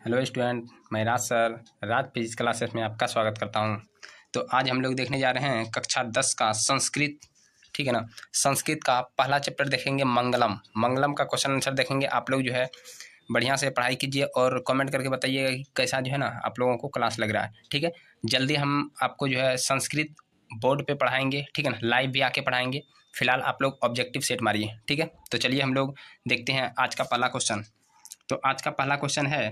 Hello student, मैं राज sir राज physics classes में आपका स्वागत करता हूं। तो आज हम लोग देखने जा रहे हैं कक्षा 10 का संस्कृत। ठीक है ना। संस्कृत का पहला चैप्टर देखेंगे मंगलम। मंगलम का क्वेश्चन आंसर देखेंगे। आप लोग जो है बढ़िया से पढ़ाई कीजिए और कमेंट करके बताइएगा कि कैसा जो है ना आप लोगों को क्लास लग रहा है। ठीक है। जल्दी हम आपको जो है संस्कृत बोर्ड पे पढ़ाएंगे। ठीक है ना। लाइव भी आके पढ़ाएंगे। फिलहाल आप लोग ऑब्जेक्टिव सेट मारिए। ठीक है। तो चलिए हम लोग देखते हैं आज का पहला क्वेश्चन। तो आज का पहला क्वेश्चन है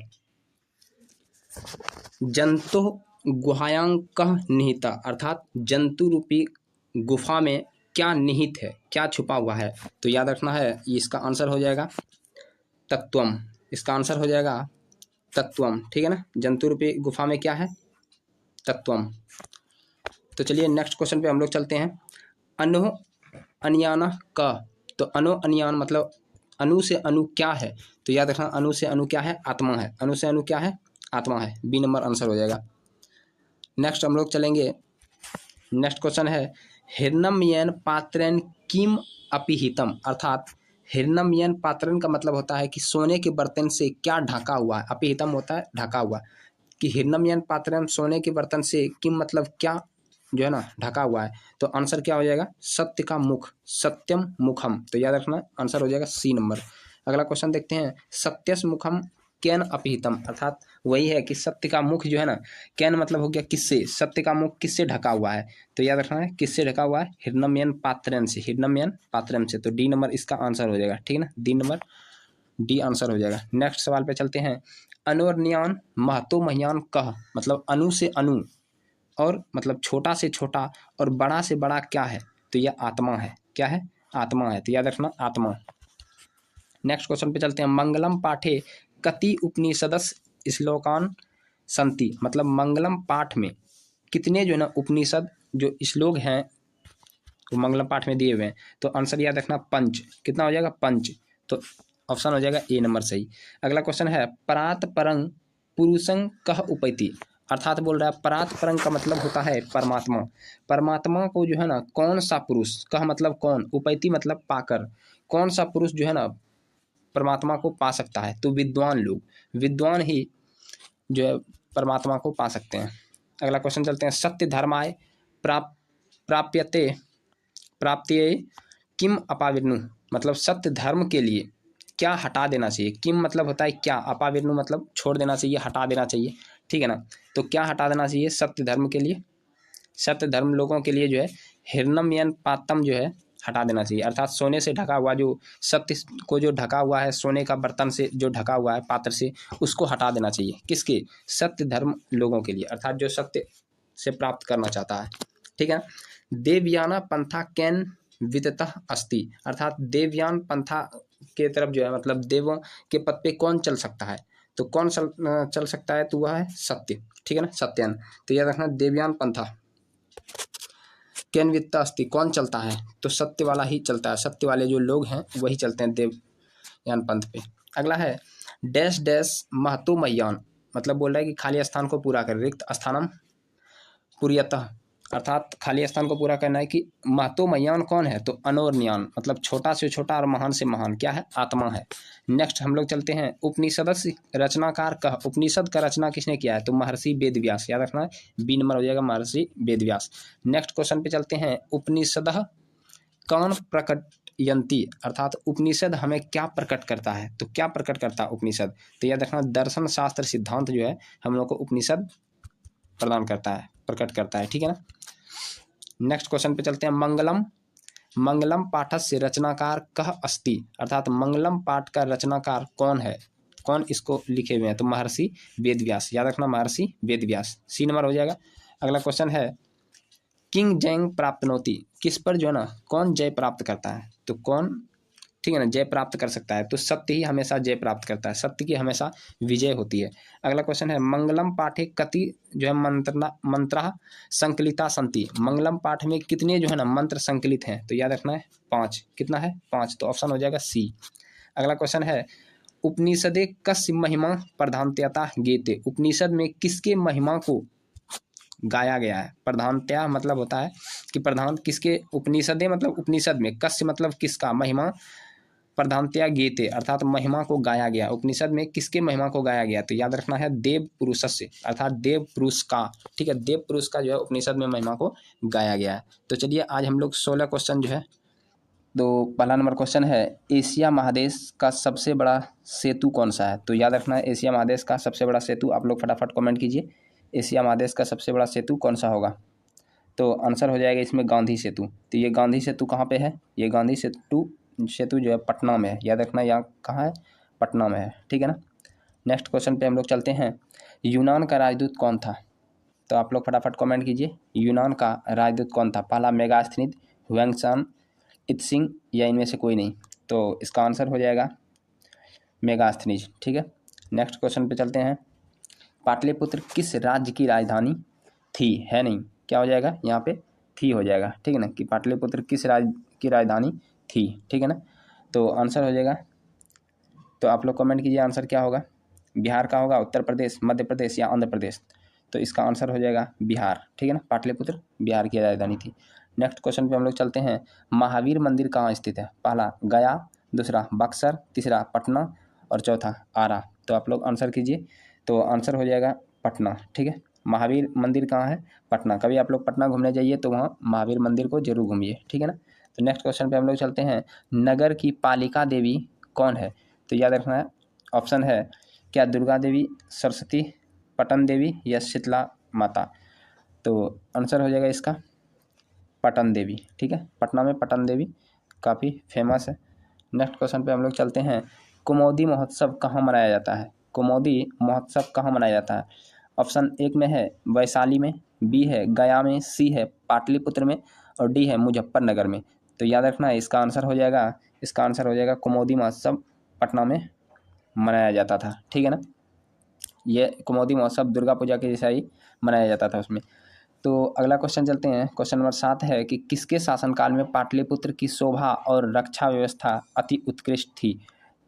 जंतु गुहायां कः निहिता, अर्थात जंतु रूपी गुफा में क्या निहित है, क्या छुपा हुआ है। तो याद रखना है, इसका आंसर हो जाएगा तत्वम। इसका आंसर हो जाएगा तत्वम। ठीक है ना। जंतु रूपी गुफा में क्या है? तत्वम। तो चलिए नेक्स्ट क्वेश्चन पे हम लोग चलते हैं। अनु अन्यान क। तो अनु अन्यान मतलब अनु से अनु क्या है। तो याद रखना, अनु से अनु क्या है? आत्मा है। अनु से अनु क्या है? आत्मा है। बी नंबर आंसर हो जाएगा। नेक्स्ट हम लोग चलेंगे। नेक्स्ट क्वेश्चन है हिरण्मयेन पात्रेण किम अपिहितम, अर्थात हिरण्मयेन पात्रेण का मतलब होता है कि सोने के बर्तन से क्या ढका हुआ है। अपिहितम होता है ढका हुआ। कि हिरण्मयेन पात्रेण सोने के बर्तन से किम मतलब क्या जो है ना ढका हुआ है। तो आंसर क्या हो जाएगा? सत्य का मुख, सत्यम मुखम। तो याद रखना आंसर हो जाएगा सी नंबर। अगला क्वेश्चन देखते हैं। सत्यस मुखम केन अपिहितम, अर्थात वही है कि सत्य का मुख जो है ना, केन मतलब हो गया किससे, सत्य का मुख किससे ढका हुआ है। तो याद रखना है किससे ढका हुआ है? हिरण्मयेन पात्रेण से। हिरण्मयेन पात्रेण से। तो डी नंबर इसका आंसर हो जाएगा। ठीक है ना। डी नंबर डी आंसर हो जाएगा। नेक्स्ट सवाल पे चलते हैं। अनुर्न्यान महतो महियान कह, मतलब अनु से अनु और मतलब छोटा से छोटा और बड़ा से बड़ा क्या है। तो यह आत्मा है। क्या है? आत्मा है। तो याद रखना आत्मा। नेक्स्ट क्वेश्चन पे चलते हैं। मंगलम पाठे कति उपनिषदस् श्लोकान संति, मतलब मंगलम पाठ में कितने जो है ना उपनिषद जो श्लोक हैं वो मंगलम पाठ में दिए हुए हैं। तो आंसर याद रखना पंच। कितना हो जाएगा? पंच। तो ऑप्शन हो जाएगा ए नंबर सही। अगला क्वेश्चन है परात परंग पुरुषं कह उपैति, अर्थात बोल रहा है परात परंग का मतलब होता है परमात्मा। परमात्मा को जो है ना कौन सा पुरुष, कह मतलब कौन, उपैति मतलब पाकर, कौन सा पुरुष जो है ना परमात्मा को पा सकता है। तो विद्वान लोग, विद्वान ही जो है परमात्मा को पा सकते हैं। अगला क्वेश्चन चलते हैं। सत्य धर्माय प्राप्यते प्राप्तिये किम अपाविर्नु, मतलब सत्य धर्म के लिए क्या हटा देना चाहिए। किम मतलब होता है क्या, अपाविर्नु मतलब छोड़ देना चाहिए, हटा देना चाहिए। ठीक है ना। तो क्या हटा देना चाहिए सत्य धर्म के लिए? सत्य धर्म लोगों के लिए जो है हिरण्मयेन पातम जो है हटा देना चाहिए, अर्थात सोने से ढका हुआ जो सत्य को जो ढका हुआ है, सोने का बर्तन से जो ढका हुआ है पात्र से, उसको हटा देना चाहिए। किसके? सत्य धर्म लोगों के लिए, अर्थात जो सत्य से प्राप्त करना चाहता है। ठीक है। देवयाना पंथा कैन विततः अस्ति, अर्थात देवयान पंथा के तरफ जो है मतलब देवों के पद पे कौन चल सकता है। तो कौन चल सकता है? तो वह है सत्य। ठीक है ना, सत्यन। तो याद रखना देवयान पंथा कैन वित्ता अस्ति, कौन चलता है? तो सत्य वाला ही चलता है। सत्य वाले जो लोग हैं वही चलते हैं देवयान पंथ पे। अगला है डैश डैश महतो मह्यान, मतलब बोल रहा है कि खाली स्थान को पूरा कर, रिक्त स्थानम पुर्यतः, अर्थात खाली स्थान को पूरा करना है। कि महतो मह्यान कौन है? तो अनोरन्यान, मतलब छोटा से छोटा और महान से महान क्या है? आत्मा है। नेक्स्ट हम लोग चलते हैं। उपनिषदस्य रचनाकार कह, उपनिषद का रचना किसने किया है? तो महर्षि वेद व्यास। याद रखना है बी नंबर हो जाएगा महर्षि वेद व्यास। नेक्स्ट क्वेश्चन पे चलते हैं। उपनिषद कौन प्रकटयन्ति, अर्थात उपनिषद हमें क्या प्रकट करता है। तो क्या प्रकट करता है उपनिषद? तो याद रखना दर्शन शास्त्र सिद्धांत जो है हम लोग को उपनिषद प्रदान करता है, प्रकट करता है। ठीक है ना। नेक्स्ट क्वेश्चन पे चलते हैं। मंगलम मंगलम पाठस्य रचनाकार कह अस्ति, अर्थात मंगलम पाठ का रचनाकार कौन है, कौन इसको लिखे हुए हैं। तो महर्षि वेद व्यास। याद रखना महर्षि वेद व्यास। सी नंबर हो जाएगा। अगला क्वेश्चन है किंग जय प्राप्तनोति, किस पर जो है ना कौन जय प्राप्त करता है। तो कौन, ठीक है ना, जय प्राप्त कर सकता है। तो सत्य ही हमेशा जय प्राप्त करता है, सत्य की हमेशा विजय होती है। अगला क्वेश्चन है मंगलम पाठे कति जो है मंत्र संकलिता संति, मंगलम पाठ में कितने जो है ना मंत्र संकलित हैं। तो याद रखना है 5। कितना है? 5। तो ऑप्शन हो जाएगा सी। अगला क्वेश्चन है उपनिषदे कस्य महिमा प्रधानतया गेते, उपनिषद में किसके महिमा को गाया गया है। प्रधानतया मतलब होता है कि प्रधान किसके, उपनिषदे मतलब उपनिषद में, कस्य मतलब किसका, महिमा प्रधानतया गीते अर्थात महिमा को गाया गया। उपनिषद में किसके महिमा को गाया गया? तो याद रखना है देव पुरुषस्य अर्थात देव पुरुष का, ठीक है, देव पुरुष का जो है उपनिषद में महिमा को गाया गया है। तो चलिए आज हम लोग 16 क्वेश्चन जो है, तो पहला नंबर क्वेश्चन है एशिया महादेश का सबसे बड़ा सेतु कौन सा है? तो याद रखना है एशिया महादेश का सबसे बड़ा सेतु, आप लोग फटाफट कमेंट कीजिए, एशिया महादेश का सबसे बड़ा सेतु कौन सा होगा? तो आंसर हो जाएगा इसमें गांधी सेतु। तो ये गांधी सेतु कहाँ पे है? ये गांधी सेतु जो है पटना में है। याद रखना यहाँ कहाँ है? पटना में है, ठीक है ना। नेक्स्ट क्वेश्चन पे हम लोग चलते हैं, यूनान का राजदूत कौन था? तो आप लोग फटाफट कमेंट कीजिए, यूनान का राजदूत कौन था? पहला मेगास्थनीज, हुएंगसान, इत्सिंग या इनमें से कोई नहीं। तो इसका आंसर हो जाएगा मेगास्थनीज, ठीक है। नेक्स्ट क्वेश्चन पे चलते हैं, पाटलिपुत्र किस राज्य की राजधानी थी? है नहीं, क्या हो जाएगा यहाँ पे? थी हो जाएगा, ठीक है ना, कि पाटलिपुत्र किस राज्य की राजधानी थी, ठीक है ना। तो आंसर हो जाएगा, तो आप लोग कमेंट कीजिए आंसर क्या होगा? बिहार का होगा, उत्तर प्रदेश, मध्य प्रदेश या आंध्र प्रदेश? तो इसका आंसर हो जाएगा बिहार, ठीक है ना, पाटलिपुत्र बिहार की राजधानी थी। नेक्स्ट क्वेश्चन पे हम लोग चलते हैं, महावीर मंदिर कहाँ स्थित है? पहला गया, दूसरा बक्सर, तीसरा पटना और चौथा आरा। तो आप लोग आंसर कीजिए, तो आंसर हो जाएगा पटना, ठीक है। महावीर मंदिर कहाँ है? पटना। कभी आप लोग पटना घूमने जाइए तो वहाँ महावीर मंदिर को जरूर घूमिए, ठीक है ना। तो नेक्स्ट क्वेश्चन पे हम लोग चलते हैं, नगर की पालिका देवी कौन है? तो याद रखना है, ऑप्शन है क्या दुर्गा देवी, सरस्वती, पटन देवी या शीतला माता? तो आंसर हो जाएगा इसका पटन देवी, ठीक है। पटना में पटन देवी काफ़ी फेमस है। नेक्स्ट क्वेश्चन पे हम लोग चलते हैं, कुमोदी महोत्सव कहाँ मनाया जाता है? कुमोदी महोत्सव कहाँ मनाया जाता है? ऑप्शन एक में है वैशाली में, बी है गया में, सी है पाटलिपुत्र में और डी है मुजफ्फरनगर में। तो याद रखना है इसका आंसर हो जाएगा, इसका आंसर हो जाएगा कुमोदी महोत्सव पटना में मनाया जाता था, ठीक है ना। ये कुमोदी महोत्सव दुर्गा पूजा के जैसा ही मनाया जाता था उसमें। तो अगला क्वेश्चन चलते हैं, क्वेश्चन नंबर 7 है कि किसके शासनकाल में पाटलिपुत्र की शोभा और रक्षा व्यवस्था अति उत्कृष्ट थी?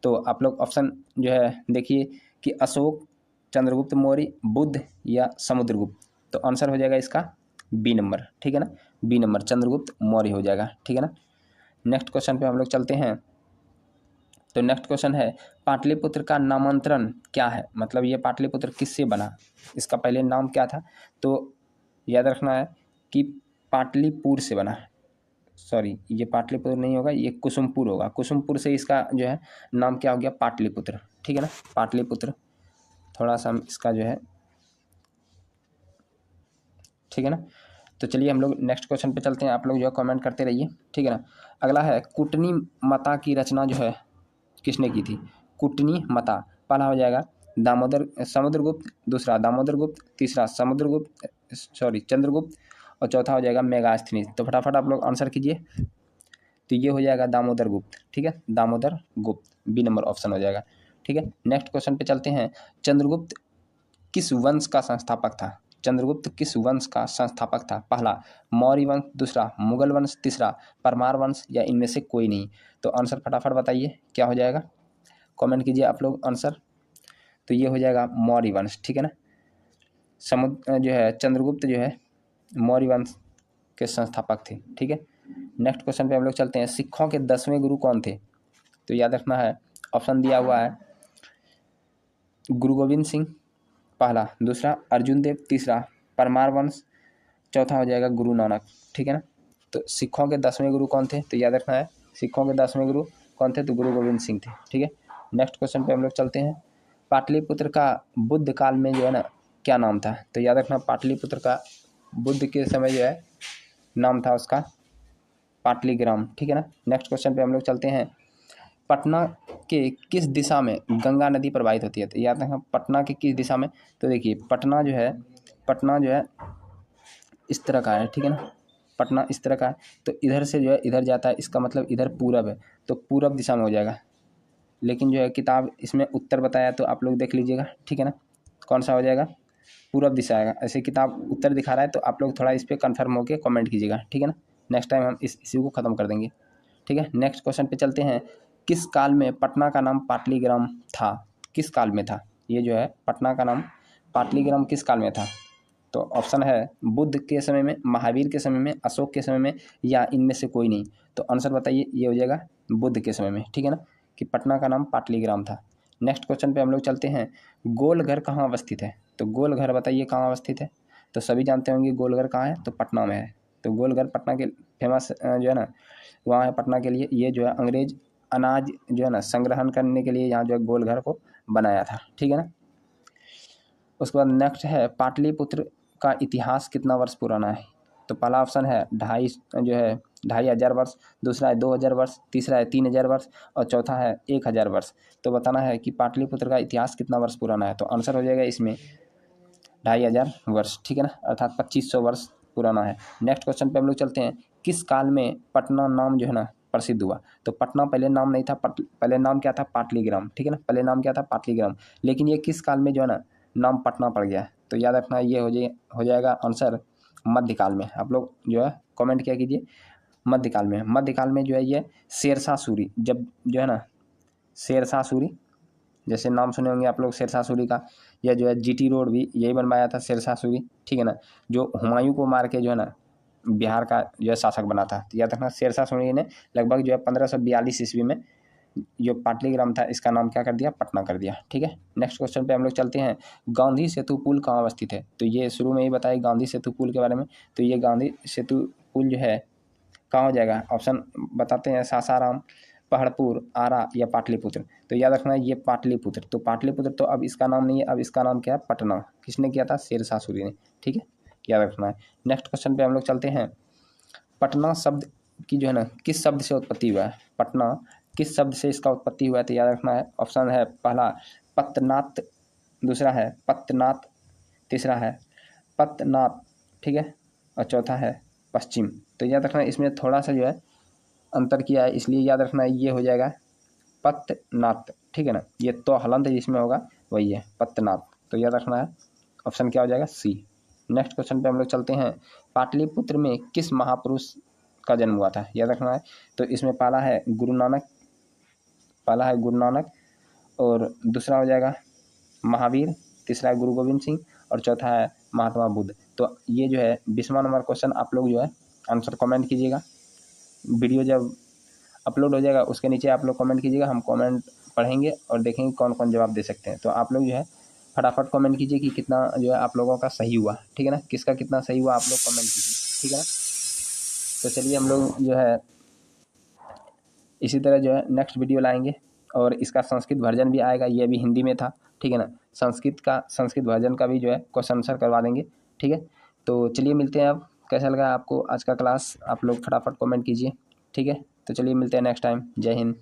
तो आप लोग ऑप्शन जो है देखिए कि अशोक, चंद्रगुप्त मौर्य, बुद्ध या समुद्रगुप्त। तो आंसर हो जाएगा इसका बी नंबर, ठीक है ना, बी नंबर चंद्रगुप्त मौर्य हो जाएगा, ठीक है ना। नेक्स्ट क्वेश्चन पे हम लोग चलते हैं, तो नेक्स्ट क्वेश्चन है, पाटलिपुत्र का नामांतरण क्या है? मतलब ये पाटलिपुत्र किससे बना? इसका पहले नाम क्या था? तो याद रखना है कि पाटलिपुर से बना, सॉरी ये पाटलिपुत्र नहीं होगा, ये कुसुमपुर होगा, कुसुमपुर से इसका जो है नाम क्या हो गया? पाटलिपुत्र, ठीक है ना, पाटलिपुत्र। थोड़ा सा हम इसका जो है, ठीक है ना। तो चलिए हम लोग नेक्स्ट क्वेश्चन पे चलते हैं, आप लोग जो है कमेंट करते रहिए, ठीक है ना। अगला है, कुटनी मता की रचना जो है किसने की थी? कुटनी मता, पहला हो जाएगा दामोदर समुद्रगुप्त, दूसरा दामोदरगुप्त, तीसरा चंद्रगुप्त और चौथा हो जाएगा मेगास्थनीज। तो फटाफट आप लोग आंसर कीजिए, तो ये हो जाएगा दामोदर गुप्त, ठीक है, दामोदर गुप्त, बी नंबर ऑप्शन हो जाएगा, ठीक है। नेक्स्ट क्वेश्चन पे चलते हैं, चंद्रगुप्त किस वंश का संस्थापक था? चंद्रगुप्त किस वंश का संस्थापक था? पहला मौर्य वंश, दूसरा मुगल वंश, तीसरा परमार वंश या इनमें से कोई नहीं। तो आंसर फटाफट बताइए क्या हो जाएगा, कमेंट कीजिए आप लोग आंसर। तो ये हो जाएगा मौर्य वंश, ठीक है ना। जो है चंद्रगुप्त जो है मौर्य वंश के संस्थापक थे, ठीक है। नेक्स्ट क्वेश्चन पे हम लोग चलते हैं, सिखों के 10वें गुरु कौन थे? तो याद रखना है, ऑप्शन दिया हुआ है गुरु गोविंद सिंह पहला, दूसरा अर्जुन देव, तीसरा परमार वंश, चौथा हो जाएगा गुरु नानक, ठीक है ना। तो सिखों के 10वें गुरु कौन थे? तो याद रखना है सिखों के 10वें गुरु कौन थे? तो गुरु गोविंद सिंह थे, ठीक है। नेक्स्ट क्वेश्चन पे हम लोग चलते हैं, पाटलिपुत्र का बुद्ध काल में जो है ना क्या नाम था? तो याद रखना पाटलिपुत्र का बुद्ध के समय जो है नाम था उसका पाटलीग्राम, ठीक है ना। नेक्स्ट क्वेश्चन पे हम लोग चलते हैं, पटना के किस दिशा में गंगा नदी प्रवाहित होती है? तो याद रखना पटना के किस दिशा में? तो देखिए पटना जो है इस तरह का है, ठीक है ना, पटना इस तरह का है, तो इधर से जो है इधर जाता है, इसका मतलब इधर पूरब है, तो पूरब दिशा में हो जाएगा। लेकिन जो है किताब इसमें उत्तर बताया, तो आप लोग देख लीजिएगा, ठीक है ना, कौन सा हो जाएगा? पूरब दिशा आएगा। ऐसे किताब उत्तर दिखा रहा है तो आप लोग थोड़ा इस पर कन्फर्म होकर कमेंट कीजिएगा, ठीक है ना। नेक्स्ट टाइम हम इस इश्यू को ख़त्म कर देंगे, ठीक है। नेक्स्ट क्वेश्चन पे चलते हैं, किस काल में पटना का नाम पाटलीग्राम था? किस काल में था ये जो है पटना का नाम पाटलीग्राम किस काल में था? तो ऑप्शन है बुद्ध के समय में, महावीर के समय में, अशोक के समय में या इनमें से कोई नहीं। तो आंसर बताइए, ये हो जाएगा बुद्ध के समय में, ठीक है ना। कि पटना का नाम पाटलीग्राम था। नेक्स्ट क्वेश्चन पे हम लोग चलते हैं, गोलघर कहाँ अवस्थित है? तो गोलघर बताइए कहाँ अवस्थित है? तो सभी जानते होंगे गोलघर कहाँ है, तो पटना में है। तो गोलघर पटना के फेमस जो है ना वहाँ है पटना के लिए। ये जो है अंग्रेज अनाज जो है ना संग्रहण करने के लिए यहाँ जो है गोलघर को बनाया था, ठीक है ना। उसके बाद नेक्स्ट है, पाटलिपुत्र का इतिहास कितना वर्ष पुराना है? तो पहला ऑप्शन है 2,500 वर्ष, दूसरा है 2,000 वर्ष, तीसरा है 3,000 वर्ष और चौथा है 1,000 वर्ष। तो बताना है कि पाटलिपुत्र का इतिहास कितना वर्ष पुराना है। तो आंसर हो जाएगा इसमें 2,500 वर्ष, ठीक है ना, अर्थात 2,500 वर्ष पुराना है। नेक्स्ट क्वेश्चन पे हम लोग चलते हैं, किस काल में पटना नाम जो है ना प्रसिद्ध हुआ? तो पटना पहले नाम नहीं था, पहले नाम क्या था? पाटलीग्राम, ठीक है ना, पहले नाम क्या था? पाटलीग्राम। लेकिन ये किस काल में जो है ना नाम पटना पड़ गया? तो याद रखना ये हो जाएगा आंसर मध्यकाल में। आप लोग जो है कमेंट क्या कीजिए, मध्यकाल में। मध्यकाल में जो है ये शेरशाह सूरी, जब जो है ना शेरशाह सूरी, जैसे नाम सुने होंगे आप लोग शेरशाह सूरी का, या जो है जीटी रोड भी यही बनवाया था शेरशाह सूरी, ठीक है ना, जो हुमायूं को मार के जो है ना बिहार का जो है शासक बना था। तो याद रखना शेरशाह सूरी ने लगभग जो है 1542 ईस्वी में जो पाटलीग्राम था इसका नाम क्या कर दिया? पटना कर दिया, ठीक है। नेक्स्ट क्वेश्चन पे हम लोग चलते हैं, गांधी सेतु पुल कहाँ अवस्थित है? तो ये शुरू में ही बताया गांधी सेतु पुल के बारे में। तो ये गांधी सेतु पुल जो है कहाँ हो जाएगा? ऑप्शन बताते हैं, सासाराम, पहाड़पुर, आरा या पाटलिपुत्र। तो याद रखना ये पाटलिपुत्र। तो पाटलिपुत्र तो अब इसका नाम नहीं है, अब इसका नाम क्या है? पटना। किसने किया था? शेरशाह सूरी ने, ठीक है, याद रखना है। नेक्स्ट क्वेश्चन पे हम लोग चलते हैं, पटना शब्द की जो है ना किस शब्द से उत्पत्ति हुआ है? पटना किस शब्द से इसका उत्पत्ति हुआ है? तो याद रखना है ऑप्शन है पहला पत्तनात, दूसरा है पत्तनात, तीसरा है पत्तनात, ठीक है, और चौथा है पश्चिम। तो याद रखना इसमें थोड़ा सा जो है अंतर किया है, इसलिए याद रखना ये हो जाएगा पत्तनात, ठीक है ना। ये तो हलंत जिसमें होगा वही है पत्तनात। तो याद रखना है ऑप्शन क्या हो जाएगा? सी। नेक्स्ट क्वेश्चन पे हम लोग चलते हैं, पाटलिपुत्र में किस महापुरुष का जन्म हुआ था? याद रखना है। तो इसमें पहला है गुरु नानक, और दूसरा हो जाएगा महावीर, तीसरा है गुरु गोविंद सिंह और चौथा है महात्मा बुद्ध। तो ये जो है 20वां नंबर क्वेश्चन आप लोग जो है आंसर कमेंट कीजिएगा। वीडियो जब अपलोड हो जाएगा उसके नीचे आप लोग कमेंट कीजिएगा, हम कमेंट पढ़ेंगे और देखेंगे कौन कौन जवाब दे सकते हैं। तो आप लोग जो है फटाफट कमेंट कीजिए कि कितना जो है आप लोगों का सही हुआ, ठीक है ना, किसका कितना सही हुआ आप लोग कमेंट कीजिए, ठीक है ना। तो चलिए हम लोग जो है इसी तरह जो है नेक्स्ट वीडियो लाएंगे और इसका संस्कृत वर्जन भी आएगा, ये भी हिंदी में था, ठीक है ना। संस्कृत वर्जन का भी जो है क्वेश्चन आंसर करवा देंगे, ठीक है। तो चलिए मिलते हैं। अब कैसा लगा आपको आज का क्लास? आप लोग फटाफट कमेंट कीजिए, ठीक है। तो चलिए मिलते हैं नेक्स्ट टाइम। जय हिंद।